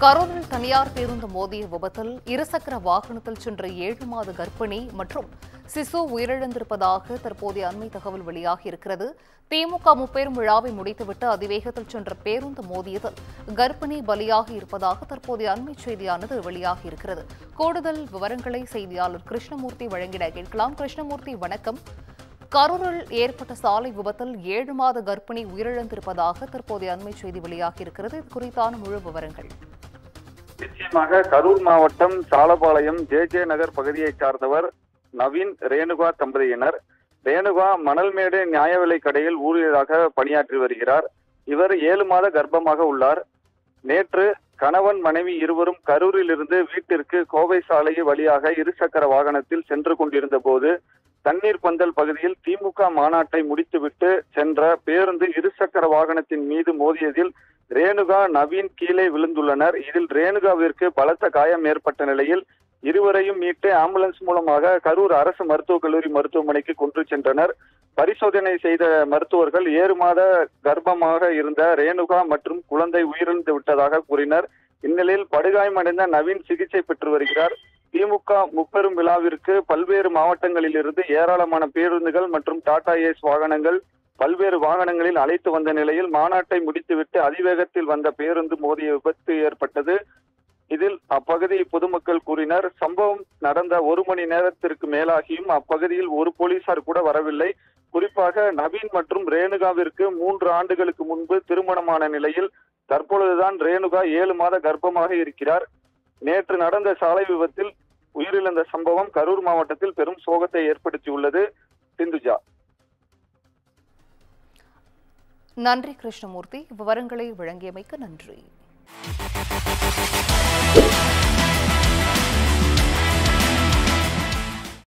கரூரில் தனியார் பேருந்து மோதிய விபத்தில் இருசக்கர வாகனத்தில் சென்ற 7 மாத கர்ப்பிணி மற்றும் சிசு உயிரிழந்திருப்பதாக தற்போதைய அண்மை தகவல் வெளியாகியிருக்கிறது. திமுக முப்பெரும் விழாவை முடித்துவிட்டு அதிவேகத்தில் சென்ற பேருந்து மோதியதில் கர்ப்பிணி பலியாகி இருப்பதாக தற்போதைய அண்மை செய்தியானது வெளியாகியிருக்கிறது. கூடுதல் விவரங்களை செய்தியாளர் கிருஷ்ணமூர்த்தி வழங்கிட கேட்கலாம். கிருஷ்ணமூர்த்தி, வணக்கம். கரூரில் ஏற்பட்ட சாலை விபத்தில் 7 மாத கர்ப்பிணி உயிரிழந்திருப்பதாக தற்போதைய அண்மை செய்தி வெளியாகியிருக்கிறது. இது குறித்தான முழு விவரங்கள். நிச்சயமாக கரூர் மாவட்டம் சாலபாளையம் ஜே நகர் பகுதியைச் சார்ந்தவர் நவீன், ரேணுகா தம்பதியினர். ரேணுகா மணல்மேடு நியாய விலை கடையில் ஊழியராக பணியாற்றி வருகிறார். இவர் 7 மாத கர்ப்பமாக உள்ளார். நேற்று கணவன் மனைவி இருவரும் கரூரில் இருந்து வீட்டிற்கு கோவை சாலை வழியாக இருசக்கர வாகனத்தில் சென்று கொண்டிருந்த போது தண்ணீர் பந்தல் பகுதியில் திமுக மாநாட்டை முடித்துவிட்டு சென்ற பேருந்து இருசக்கர வாகனத்தின் மீது மோதியதில் ரேணுகா, நவீன் கீழே விழுந்துள்ளனர். இதில் ரேணுகாவிற்கு பலத்த காயம் ஏற்பட்ட நிலையில் இருவரையும் மீட்டு ஆம்புலன்ஸ் மூலமாக கரூர் அரசு மருத்துவக் கல்லூரி மருத்துவமனைக்கு கொண்டு சென்றனர். பரிசோதனை செய்த மருத்துவர்கள் 7 மாத கர்ப்பமாக இருந்த ரேணுகா மற்றும் குழந்தை உயிரிழந்து விட்டதாக கூறினர். இந்நிலையில் படுகாயமடைந்த நவீன் சிகிச்சை பெற்று வருகிறார். திமுக முப்பெரும் விழாவிற்கு பல்வேறு மாவட்டங்களில் இருந்து ஏராளமான பேருந்துகள் மற்றும் டாடா ஏஸ் வாகனங்கள் பல்வேறு வாகனங்களில் அழைத்து வந்த நிலையில் மாநாட்டை முடித்துவிட்டு அதிவேகத்தில் வந்த பேருந்து மோதிய விபத்து ஏற்பட்டது. இதில் அப்பகுதி பொதுமக்கள் கூறினர், சம்பவம் நடந்த 1 மணி நேரத்திற்கு மேலாகியும் அப்பகுதியில் ஒரு போலீசார் கூட வரவில்லை. குறிப்பாக நவீன் மற்றும் ரேணுகாவிற்கு 3 ஆண்டுகளுக்கு முன்பு திருமணமான நிலையில் தற்பொழுதுதான் ரேணுகா 7 மாத கர்ப்பமாக இருக்கிறார். நேற்று நடந்த சாலை விபத்தில் உயிரிழந்த சம்பவம் கரூர் மாவட்டத்தில் பெரும் சோகத்தை ஏற்படுத்தியுள்ளது. சிந்துஜா. நன்றி கிருஷ்ணமூர்த்தி, விவரங்களை வழங்கியமைக்கு நன்றி.